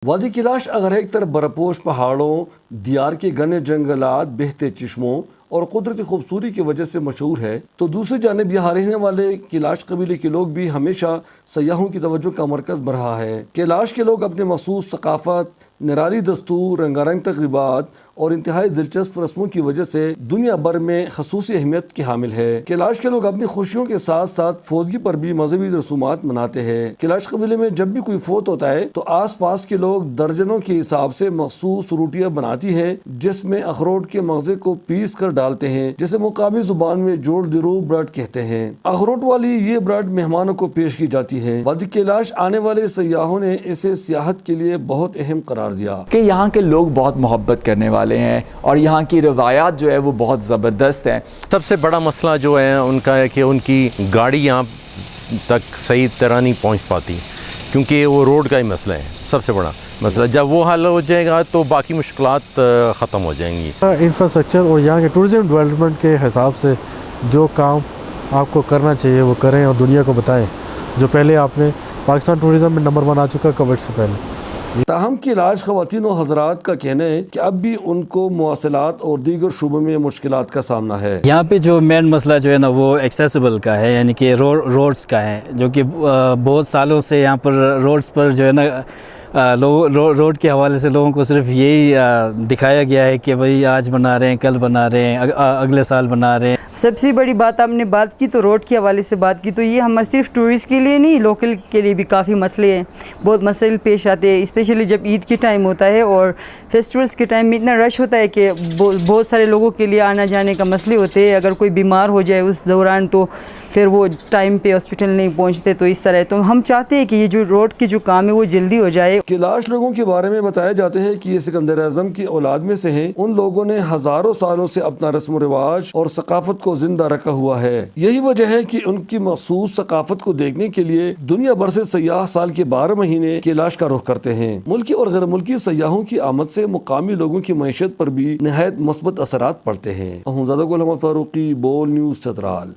وادی کیلاش اگر ایک طرف برپوش پہاڑوں، دیار کے گھنے جنگلات، بہتے چشموں اور قدرتی خوبصورتی کی وجہ سے مشہور ہے، تو دوسری جانب یہاں رہنے والے کیلاش قبیلے کے لوگ بھی ہمیشہ سیاحوں کی توجہ کا مرکز رہا ہے۔ کیلاش کے لوگ اپنے مخصوص ثقافت، نرالی دستور، رنگارنگ تقریبات اور انتہائی دلچسپ رسموں کی وجہ سے دنیا بھر میں خصوصی اہمیت کے حامل ہے۔ کیلاش کے لوگ اپنی خوشیوں کے ساتھ ساتھ فوتگی پر بھی مذہبی رسومات مناتے ہیں۔ کیلاش قبیلے میں جب بھی کوئی فوت ہوتا ہے تو آس پاس کے لوگ درجنوں کے حساب سے مخصوص روٹیاں بناتی ہیں، جس میں اخروٹ کے مغزے کو پیس کر ڈالتے ہیں، جسے مقامی زبان میں جوڑ درو بریڈ کہتے ہیں۔ اخروٹ والی یہ بریڈ مہمانوں کو پیش کی جاتی ہے۔ وادی کیلاش آنے والے سیاحوں نے اسے سیاحت کے لیے بہت اہم قرار دیا کہ یہاں کے لوگ بہت محبت کرنے والے ہیں اور یہاں کی روایات جو ہے وہ بہت زبردست ہیں۔ سب سے بڑا مسئلہ جو ہے ان کا ہے کہ ان کی گاڑی یہاں تک صحیح طرح نہیں پہنچ پاتی، کیونکہ وہ روڈ کا ہی مسئلہ ہے سب سے بڑا مسئلہ۔ جب وہ حل ہو جائے گا تو باقی مشکلات ختم ہو جائیں گی۔ انفراسٹرکچر اور یہاں کے ٹورزم ڈیولپمنٹ کے حساب سے جو کام آپ کو کرنا چاہیے وہ کریں اور دنیا کو بتائیں، جو پہلے آپ نے پاکستان ٹورزم میں نمبر 1 آ چکا کووڈ سے پہلے۔ تاہم کیلاش خواتین و حضرات کا کہنا ہے کہ اب بھی ان کو مواصلات اور دیگر شعبوں میں مشکلات کا سامنا ہے۔ یہاں پہ جو مین مسئلہ جو ہے نا وہ ایکسیسیبل کا ہے، یعنی کہ روڈز کا ہے، جو کہ بہت سالوں سے یہاں پر روڈز پر جو ہے نا روڈ کے حوالے سے لوگوں کو صرف یہی دکھایا گیا ہے کہ بھئی آج بنا رہے ہیں، کل بنا رہے ہیں، اگلے سال بنا رہے ہیں۔ سب سے بڑی بات آپ نے بات کی تو روڈ کے حوالے سے بات کی، تو یہ ہمارے صرف ٹورسٹ کے لیے نہیں، لوکل کے لیے بھی کافی مسئلے ہیں، بہت مسائل پیش آتے ہیں، اسپیشلی جب عید کے ٹائم ہوتا ہے اور فیسٹیولز کے ٹائم میں اتنا رش ہوتا ہے کہ بہت سارے لوگوں کے لیے آنا جانے کا مسئلے ہوتے ہیں۔ اگر کوئی بیمار ہو جائے اس دوران تو پھر وہ ٹائم پہ ہاسپٹل نہیں پہنچتے، تو اس طرح تو ہم چاہتے ہیں کہ یہ جو روڈ کی جو کام ہے وہ جلدی ہو جائے۔ کیلاش لوگوں کے بارے میں بتایا جاتا ہے کہ یہ سکندر اعظم کی اولاد میں سے ہیں۔ ان لوگوں نے ہزاروں سالوں سے اپنا رسم و رواج اور ثقافت کو زندہ رکھا ہوا ہے۔ یہی وجہ ہے کہ ان کی مخصوص ثقافت کو دیکھنے کے لیے دنیا بھر سے سیاح سال کے 12 مہینے کیلاش کا رخ کرتے ہیں۔ ملکی اور غیر ملکی سیاحوں کی آمد سے مقامی لوگوں کی معیشت پر بھی نہایت مثبت اثرات پڑتے ہیں۔ احمد زادہ گل محمد فاروقی، بول نیوز چترال۔